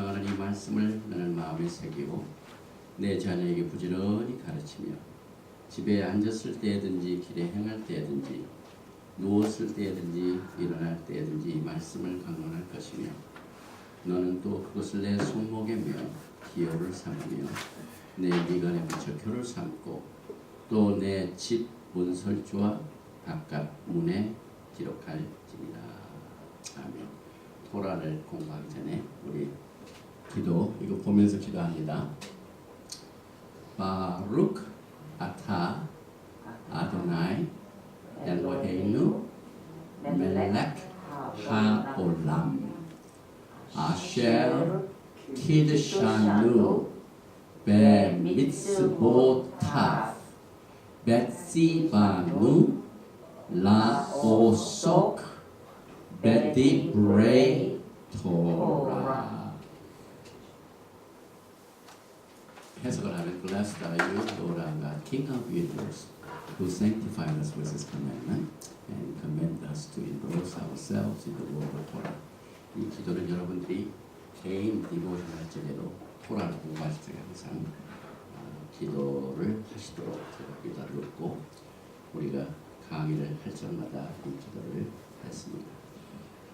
묵상하는 이 말씀을 너는 마음에 새기고 내 자녀에게 부지런히 가르치며 집에 앉았을 때든지 길에 행할 때든지 누웠을 때든지 일어날 때든지 이 말씀을 강론할 것이며 너는 또 그것을 내 손목에 메어 기호를 삼으며 내 미간에 붙여 표를 삼고 또 내 집 문설주와 바깥 문에 기록할지니라. 아멘. 토라를 공부하기 전에 우리 기도 이거 보면서 기도합니다. 바룩 아타 아도나이 엘로헤이누 멜렉 하올람 아쉘 키드샤누 베미츠보타 베시바누 라오속 베디브레이 토라. 해석을 하면 Blessed are you, Lord our God, King of universe, who sanctified us with His commandment and command us to engross ourselves in the word of Torah. 이 기도를 여러분들이 개인 디보션 할 적에도 토라를 공부하실 적에 항상 기도를 하시도록 제가 기도를 얻고 우리가 강의를 할 적마다 이 기도를 했습니다.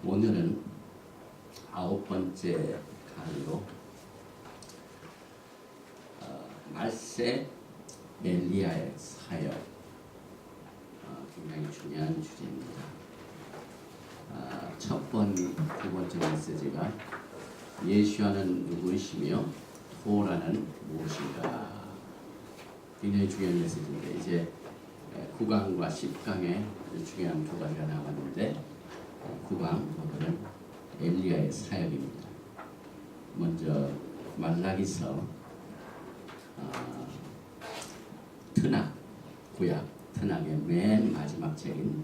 오늘은 9번째 강의로 말세 엘리야의 사역, 굉장히 중요한 주제입니다. 두 번째 메시지가 예수와는 누구이시며 토라는 무엇인가. 굉장히 중요한 메시지인데 이제 9강과 10강에 중요한 두 가지가 남았는데 9강 오늘은 엘리야의 사역입니다. 먼저 말라기서 트낙 구약 트낙의 맨 마지막 책인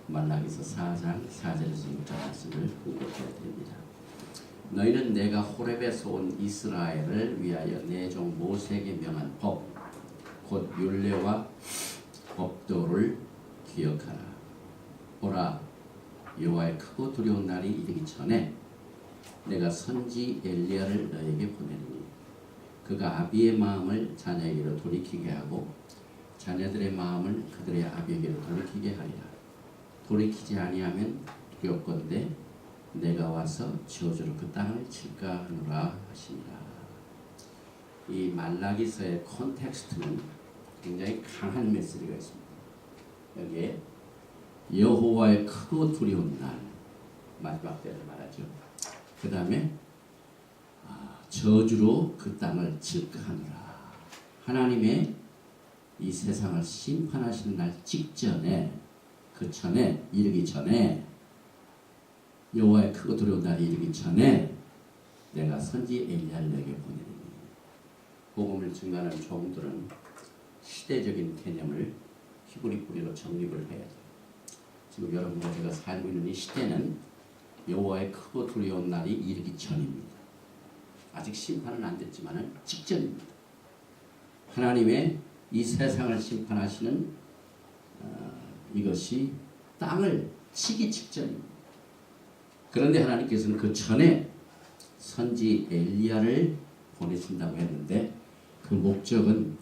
말라기서 4장 4절에서 6절 말씀을 공부해야 됩니다. 너희는 내가 호렙에서 온 이스라엘을 위하여 내 종 모세에게 명한 법 곧 율례와 법도를 기억하라. 보라, 여호와의 크고 두려운 날이 이르기 전에 내가 선지 엘리야를 너에게 보내리니 그가 아비의 마음을 자녀에게로 돌이키게 하고 자녀들의 마음을 그들의 아비에게로 돌이키게 하리라. 돌이키지 아니하면 두렵건대 내가 와서 저주로 그 땅을 칠까 하노라 하시니라. 이 말라기서의 콘텍스트는 굉장히 강한 메시지가 있습니다. 여기에 여호와의 크고 두려운 날 마지막 때를 말하죠. 그 다음에 저주로 그 땅을 칠까 하노라. 하나님의 이 세상을 심판하시는 날 직전에 그 전에 이르기 전에 여호와의 크고 두려운 날이 이르기 전에 내가 선지 엘리야를 내게 보내리니. 복음을 증거하는 종들은 시대적인 개념을 히브리 뿌리로 정립을 해야 돼요. 지금 여러분과 제가 살고 있는 이 시대는 여호와의 크고 두려운 날이 이르기 전입니다. 아직 심판은 안 됐지만 직전입니다. 하나님의 이 세상을 심판하시는 이것이 땅을 치기 직전입니다. 그런데 하나님께서는 그 전에 선지 엘리야를 보내신다고 했는데 그 목적은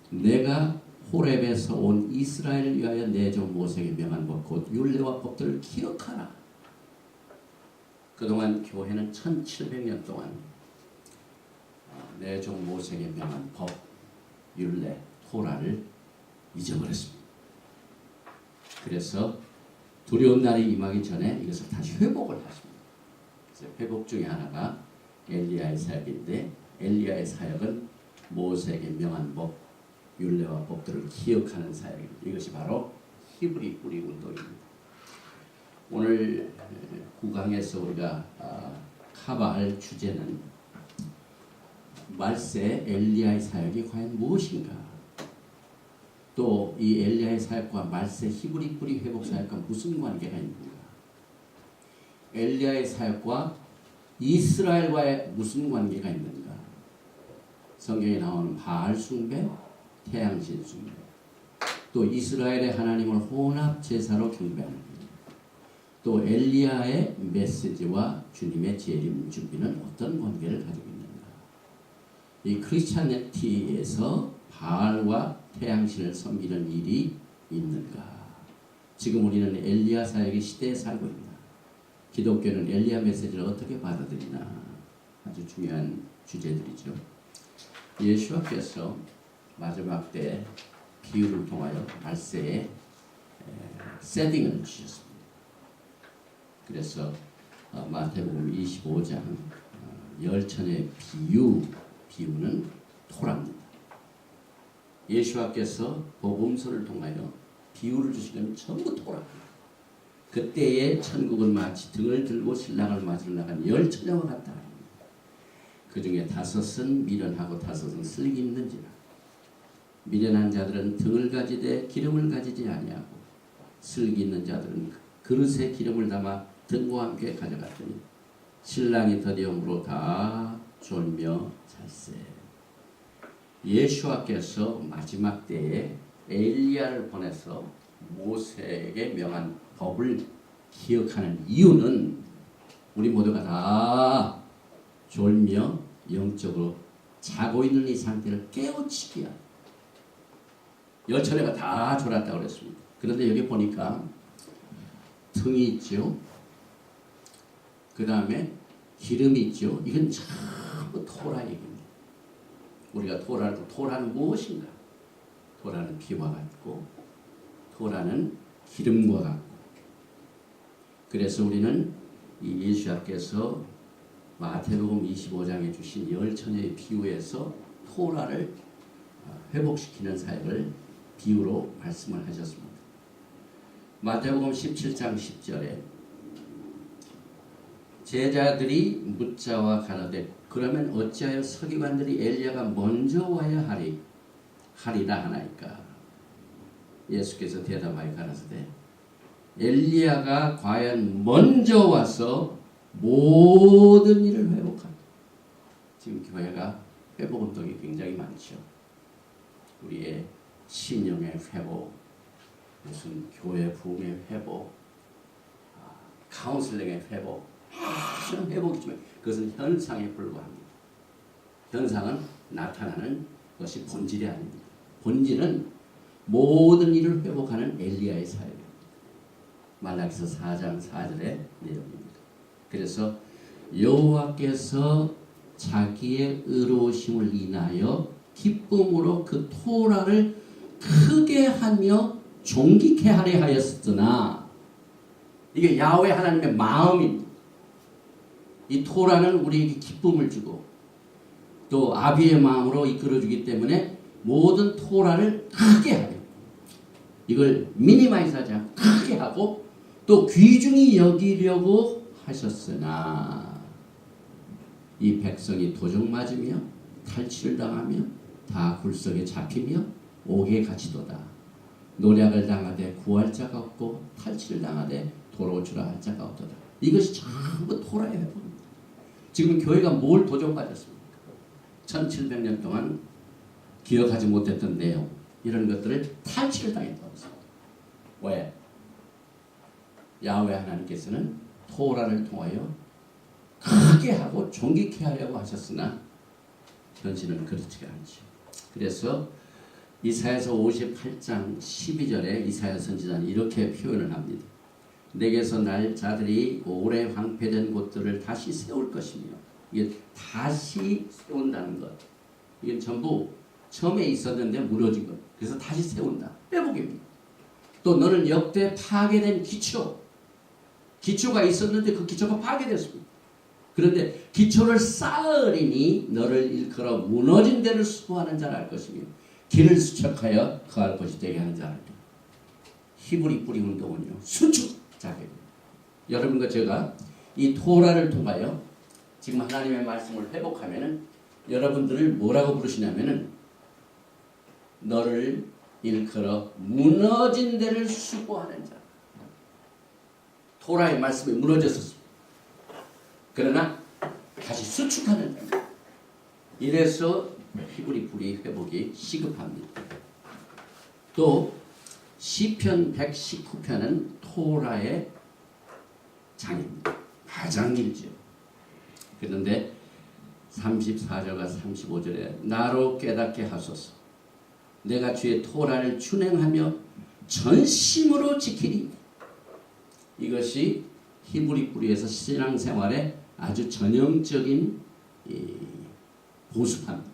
내가 호렙에서 온 이스라엘을 위하여 내 종 모세에게 명한 법 곧 율례와 법들을 기억하라. 그동안 교회는 1700년 동안 내 종 모세에게 명한 법, 율례, 토라를 잊어버렸습니다. 그래서 두려운 날이 임하기 전에 이것을 다시 회복을 하십니다. 그래서 회복 중에 하나가 엘리야의 사역인데 엘리야의 사역은 모세에게 명한 법, 율례와 법들을 기억하는 사역입니다. 이것이 바로 히브리 뿌리 운동입니다. 오늘 9강에서 우리가 커버할 주제는 말세 엘리야의 사역이 과연 무엇인가? 또 이 엘리야의 사역과 말세 히브리 뿌리 회복 사역과 무슨 관계가 있는가? 엘리야의 사역과 이스라엘과의 무슨 관계가 있는가? 성경에 나오는 바알 숭배, 태양신 숭배, 또 이스라엘의 하나님을 혼합 제사로 경배하는 것, 또 엘리야의 메시지와 주님의 재림 준비는 어떤 관계를 가지고 있는가? 이 크리스찬티에서 바알과 태양신을 섬기는 일이 있는가? 지금 우리는 엘리야 사역의 시대에 살고 있나? 기독교는 엘리야 메시지를 어떻게 받아들이나? 아주 중요한 주제들이죠. 예수께서 마지막 때 비유를 통하여 말세에 세팅을 주셨습니다. 그래서 마태복음 25장 열천의 비유는 토라입니다. 예수께서 복음서를 통하여 비유를 주시는 전부 토라입니다. 그때의 천국은 마치 등을 들고 신랑을 맞으러 나간 열처녀와 같다. 그 중에 5은 미련하고 5은 슬기 있는지라. 미련한 자들은 등을 가지되 기름을 가지지 아니하고 슬기 있는 자들은 그릇에 기름을 담아 등과 함께 가져갔더니 신랑이 더디움으로 다 졸며 잤세. 예수께서 마지막 때에 엘리야를 보내서 모세에게 명한 법을 기억하는 이유는 우리 모두가 다 졸며 영적으로 자고 있는 이 상태를 깨우치기 위한. 열처녀가 다 졸았다고 그랬습니다. 그런데 여기 보니까 등이 있죠. 그 다음에 기름이 있죠. 이건 전부 토라 얘기입니다. 우리가 토라는 무엇인가? 토라는 피와 같고 토라는 기름과 같고. 그래서 우리는 이 예수께서 마태복음 25장에 주신 열처녀의 비유에서 토라를 회복시키는 사역을 비유로 말씀을 하셨습니다. 마태복음 17장 10절에 제자들이 묻자와 가라되 그러면 어찌하여 서기관들이 엘리야가 먼저 와야 하리라 하나이까? 예수께서 대답하여 가라사대 엘리야가 과연 먼저 와서 모든 일을 회복한다. 지금 교회가 회복 운동이 굉장히 많죠. 우리의 신령의 회복, 무슨 교회 부흥의 회복, 카운슬링의 회복, 많은 회복이지만 그것은 현상에 불과합니다. 현상은 나타나는 것이 본질이 아닙니다. 본질은 모든 일을 회복하는 엘리야의 사역입니다. 말라기서 4장 4절의 내용입니다. 그래서 여호와께서 자기의 의로우심을 인하여 기쁨으로 그 토라를 크게 하며 존귀케 하려 하였으나 이게 야훼 하나님의 마음입니다. 이 토라는 우리에게 기쁨을 주고 또 아비의 마음으로 이끌어주기 때문에 모든 토라를 크게 하려, 이걸 미니마이즈하지 않고 크게 하고 또 귀중히 여기려고 하셨으나 이 백성이 도적 맞으며 탈취를 당하며 다 굴속에 잡히며 옥에 갇히도다. 노략을 당하되 구할 자가 없고 탈취를 당하되 돌아오주라 할 자가 없도다. 이것이 전부 토라의 회복입니다. 지금 교회가 뭘 도적맞았습니까? 1700년 동안 기억하지 못했던 내용, 이런 것들을 탈취를 당했다고 했습니다. 왜? 야훼 하나님께서는 토라를 통하여 크게 하고 존귀케 하려고 하셨으나 현실은 그렇지가 않죠. 그래서 이사야서 58장 12절에 이사야 선지자는 이렇게 표현을 합니다. 내게서 날 자들이 오래 황폐된 곳들을 다시 세울 것이며, 이게 다시 세운다는 것, 이게 전부 처음에 있었는데 무너진 것, 그래서 다시 세운다, 회복입니다. 또 너는 역대 파괴된 기초가 있었는데 그 기초가 파괴됐습니다. 그런데 기초를 쌓으리니 너를 일컬어 무너진 데를 수호하는 자라 할 것이며 길을 수척하여 거할 것이 되게 하는 자라. 히브리 뿌리 운동은요, 수축 작업입니다. 여러분과 제가 이 토라를 통하여 지금 하나님의 말씀을 회복하면은 여러분들을 뭐라고 부르시냐면은 너를 일컬어 무너진 데를 수호하는 자. 토라의 말씀이 무너졌었습니다. 그러나 다시 수축하는 자. 이래서 히브리 뿌리 회복이 시급합니다. 또 시편 119편은 토라의 장입니다. 가장 길죠. 그런데 34절과 35절에 나로 깨닫게 하소서. 내가 주의 토라를 준행하며 전심으로 지키리. 이것이 히브리 뿌리에서 신앙생활의 아주 전형적인 보수합니다.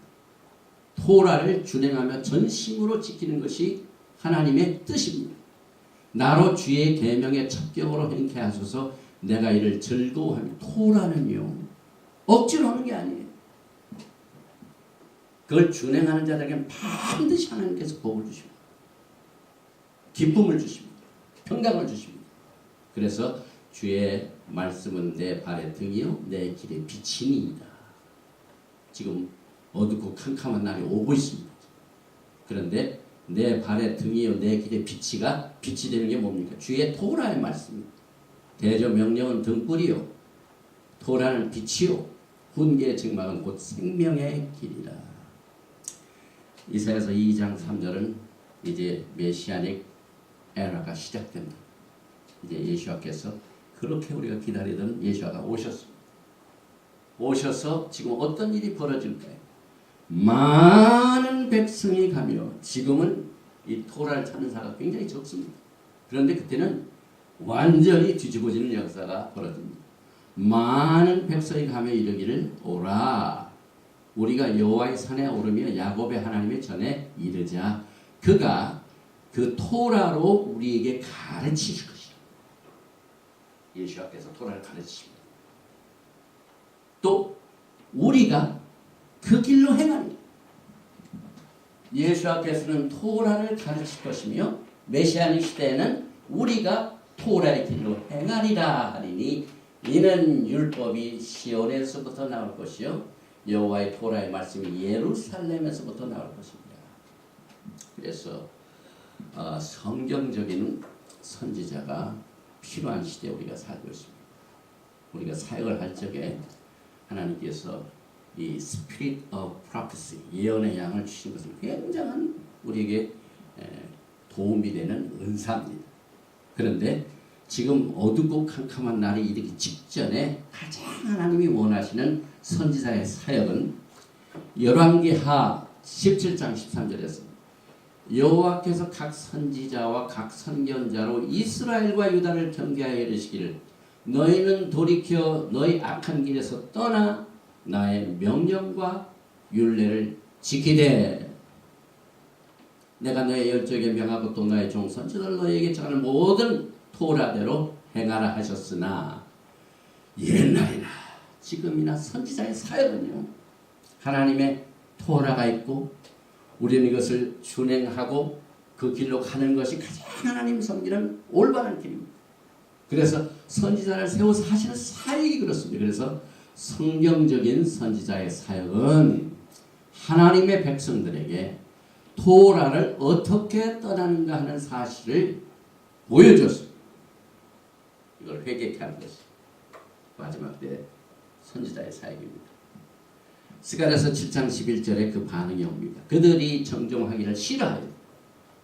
토라를 준행하며 전심으로 지키는 것이 하나님의 뜻입니다. 나로 주의 계명에 첩경으로 행케 하소서. 내가 이를 즐거워하며. 토라는요 억지로 하는 게 아니에요. 그걸 준행하는 자들에게는 반드시 하나님께서 복을 주십니다. 기쁨을 주십니다. 평강을 주십니다. 그래서 주의 말씀은 내 발의 등이요 내 길의 빛이니이다. 지금 어둡고 캄캄한 날이 오고 있습니다. 그런데 내 발의 등이요 내 길의 빛이 되는 게 뭡니까? 주의 토라의 말씀입니다. 대저 명령은 등불이요 토라는 빛이요 훈계의 책망은 곧 생명의 길이라. 이사야서 2장 3절은 이제 메시아닉 에라가 시작됩니다. 이제 예수와께서 그렇게 우리가 기다리던 예수와가 오셨습니다. 오셔서 지금 어떤 일이 벌어질까요? 많은 백성이 가며, 지금은 이 토라를 찾는 사가 굉장히 적습니다. 그런데 그때는 완전히 뒤집어지는 역사가 벌어집니다. 많은 백성이 가며 이르기를 오라. 우리가 여호와의 산에 오르며 야곱의 하나님의 전에 이르자. 그가 그 토라로 우리에게 가르치실 것이다. 예수와께서 토라를 가르치십니다. 또 우리가 그 길로 행하니, 예수와께서는 토라를 가르칠 것이며 메시아닉 시대에는 우리가 토라의 길로 행하리라 하리니 이는 율법이 시온에서부터 나올 것이요 여호와의 토라의 말씀이 예루살렘에서부터 나올 것입니다. 그래서 성경적인 선지자가 필요한 시대에 우리가 살고 있습니다. 우리가 사역을 할 적에 하나님께서 이 Spirit of Prophecy, 예언의 양을 주신 것은 굉장한 우리에게 도움이 되는 은사입니다. 그런데 지금 어둡고 캄캄한 날이 이르기 직전에 가장 하나님이 원하시는 선지자의 사역은 열왕기하 17장 13절에서 여호와께서 각 선지자와 각 선견자로 이스라엘과 유다를 경계하여 이르시기를 너희는 돌이켜 너희 악한 길에서 떠나 나의 명령과 율례를 지키되 내가 너의 열조에게 명하고 또 너의 종 선지자를 너희에게 정하는 모든 토라대로 행하라 하셨으나 옛날이나 지금이나 선지자의 사역은요 하나님의 토라가 있고 우리는 이것을 준행하고 그 길로 가는 것이 가장 하나님 섬기는 올바른 길입니다. 그래서 선지자를 세워서 하시는 사역이 그렇습니다. 그래서 성경적인 선지자의 사역은 하나님의 백성들에게 토라를 어떻게 떠나는가 하는 사실을 보여줬습니다. 이걸 회개케 하는 것이 마지막 때 선지자의 사역입니다. 스가랴서 7장 11절에 그 반응이 옵니다. 그들이 정종하기를 싫어하여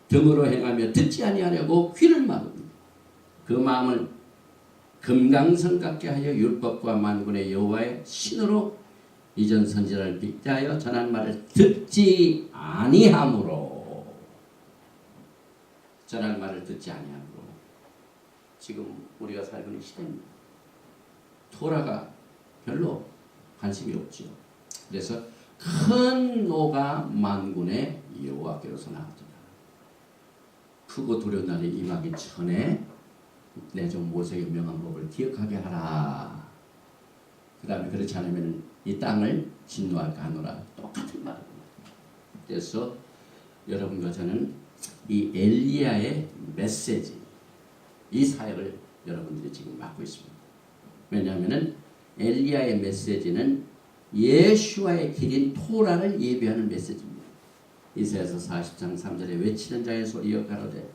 등으로 행하며 듣지 아니하려고 귀를 막습니다. 그 마음을 금강석 같게 하여 율법과 만군의 여호와의 신으로 이전 선지자를 빗대하여 전한 말을 듣지 아니하므로 전한 말을 듣지 아니하므로 지금 우리가 살고 있는 시대입니다. 토라가 별로 관심이 없죠. 그래서 큰 노가 만군의 여호와께로서 나왔더라. 크고 두려운 날이 임하기 전에 내 종 모세에게 명한 법을 기억하게 하라. 그 다음에 그렇지 않으면 이 땅을 진노할까 하노라. 똑같은 말입니다. 그래서 여러분과 저는 이 엘리야의 메시지, 이 사역을 여러분들이 지금 맡고 있습니다. 왜냐하면 엘리야의 메시지는 예수와의 길인 토라를 예비하는 메시지입니다. 이사야서 40장 3절에 외치는 자의 소리여 가로되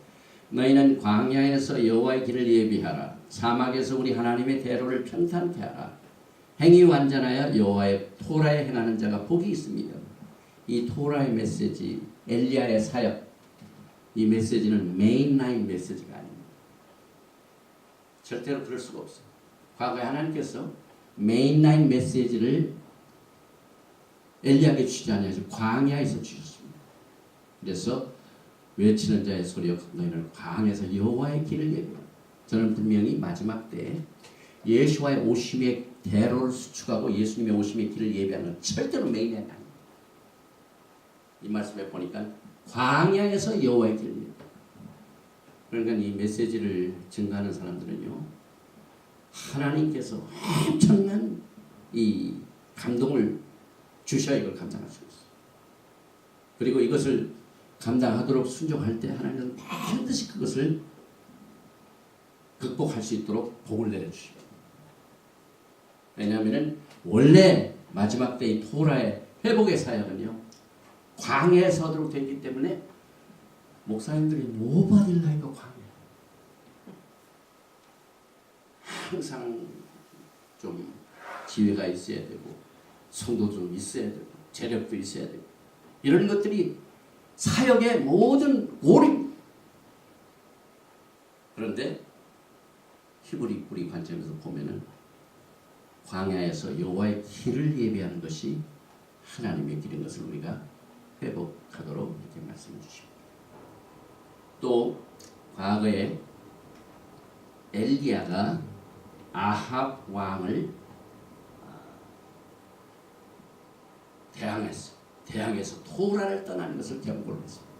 너희는 광야에서 여호와의 길을 예비하라. 사막에서 우리 하나님의 대로를 평탄케 하라. 행위 완전하여 여호와의 토라에 행하는 자가 복이 있습니다. 이 토라의 메시지, 엘리야의 사역, 이 메시지는 메인라인 메시지가 아닙니다. 절대로 그럴 수가 없어요. 과거에 하나님께서 메인라인 메시지를 엘리야에게 주지 아니하시고 광야에서 주셨습니다. 그래서 외치는 자의 소리여 너희는 광야에서 여호와의 길을 예비하라. 저는 분명히 마지막 때 예수와의 오심의 대로를 수축하고 예수님의 오심의 길을 예비하는 건 절대로 메인이 아닙니다. 이 말씀에 보니까 광야에서 여호와의 길을 예비하라. 그러니까 이 메시지를 증거하는 사람들은요, 하나님께서 엄청난 이 감동을 주셔야 이걸 감당할 수 있어요. 그리고 이것을 감당하도록 순종할 때 하나님은 반드시 그것을 극복할 수 있도록 복을 내려주십니다. 왜냐하면 원래 마지막 때의 토라의 회복의 사역은요, 광야에서 하도록 되어 있기 때문에 목사님들이 Nobody like 광야, 항상 좀 지혜가 있어야 되고 성도 좀 있어야 되고 재력도 있어야 되고 이런 것들이 사역의 모든 고리. 그런데 히브리 뿌리 관점에서 보면은 광야에서 여호와의 길을 예비하는 것이 하나님의 길인 것을 우리가 회복하도록 이렇게 말씀해 주십니다. 또 과거에 엘리야가 아합 왕을 대항해서 토라를 떠나는 것을 경고를 했습니다.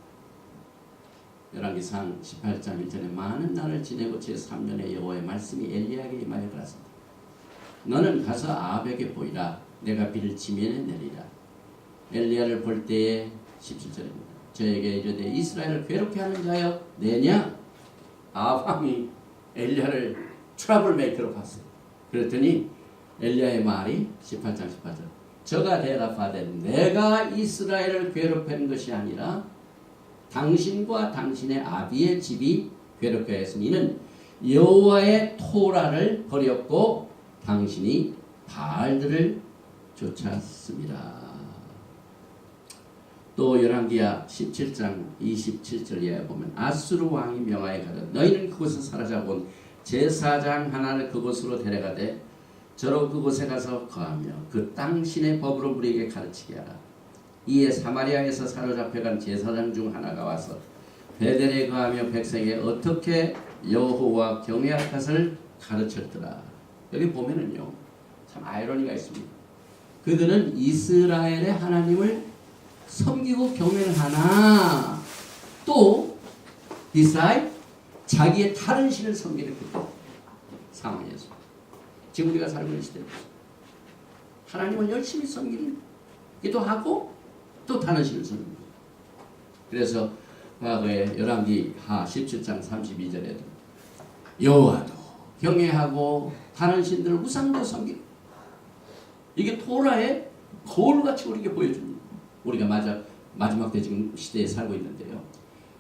열왕기상 18장 1절에 많은 날을 지내고 제3년에 여호와의 말씀이 엘리야에게 임하여 가라사대 너는 가서 아합에게 보이라. 내가 비를 지면에 내리라. 엘리야를 볼 때에 17절입니다. 저에게 이르되 이스라엘을 괴롭게 하는 자여 내냐? 아합 왕이 엘리야를 트러블 메이커로 봤어요. 그랬더니 엘리야의 말이 18장 18절 저가 대답하되 내가 이스라엘을 괴롭히는 것이 아니라 당신과 당신의 아비의 집이 괴롭게 했으니 이는 여호와의 토라를 버렸고 당신이 바알들을 쫓았습니다. 또 열왕기야 17장 27절에 보면 아수르 왕이 명하여 가되 너희는 그곳에 사로잡아 온 제사장 하나를 그곳으로 데려가되 저로 그곳에 가서 거하며 그 당신의 법으로 우리에게 가르치게 하라. 이에 사마리아에서 사로잡혀간 제사장 중 하나가 와서 베델에 거하며 백성에게 어떻게 여호와 경외할 것을 가르쳤더라. 여기 보면은요 참 아이러니가 있습니다. 그들은 이스라엘의 하나님을 섬기고 경외를 하나 또 beside 자기의 다른 신을 섬기는 그 상황이었습니다. 지금 우리가 살고 있는 시대입니다. 하나님을 열심히 섬기기도 하고 또 다른 신을 섬깁니다. 그래서 과거에 열왕기 하 17장 32절에도 여호와도 경외하고 다른 신들을 우상도 섬기고 이게 토라의 거울같이 우리에게 보여줍니다. 우리가 마지막 때 지금 시대에 살고 있는데요.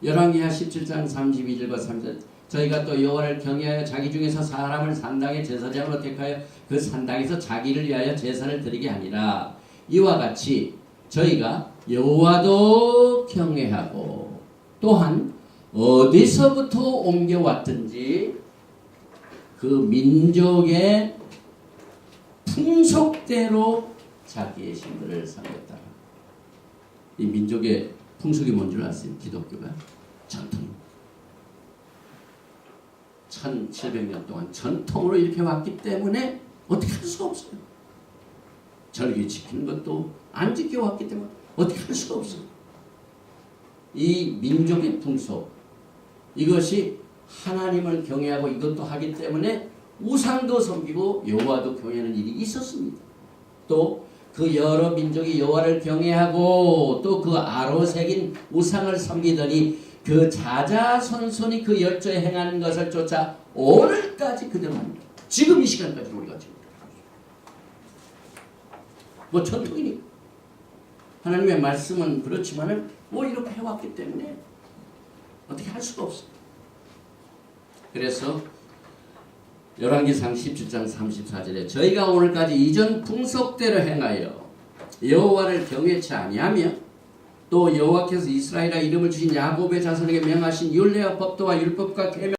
열왕기하 17장 32절과 3절 저희가 또 여호와를 경외하여 자기 중에서 사람을 산당의 제사장으로 택하여 그 산당에서 자기를 위하여 제사를 드리게 하니라. 이와 같이 저희가 여호와도 경외하고 또한 어디서부터 옮겨왔든지 그 민족의 풍속대로 자기의 신들을 섬겼다. 이 민족의 풍속이 뭔 줄 아세요? 기독교가 전통입니다. 1700년 동안 전통으로 이렇게 왔기 때문에 어떻게 할 수가 없어요. 절기 지키는 것도 안 지켜왔기 때문에 어떻게 할 수가 없어요. 이 민족의 풍속 이것이 하나님을 경외하고 이것도 하기 때문에 우상도 섬기고 여호와도 경외하는 일이 있었습니다. 또 그 여러 민족이 여호와를 경외하고 또 그 아로 새긴 우상을 섬기더니 그 자자손손이 그 열조에 행하는 것을 쫓아 오늘까지 그대로 합니다. 지금 이 시간까지 우리가 지금 뭐 전통이니까 하나님의 말씀은 그렇지만은 뭐 이렇게 해왔기 때문에 어떻게 할 수가 없어요. 그래서 열왕기상 17장 34절에 저희가 오늘까지 이전 풍속대로 행하여 여호와를 경외치 아니하며 또 여호와께서 이스라엘의 이름을 주신 야곱의 자손에게 명하신 율례와 법도와 율법과 계명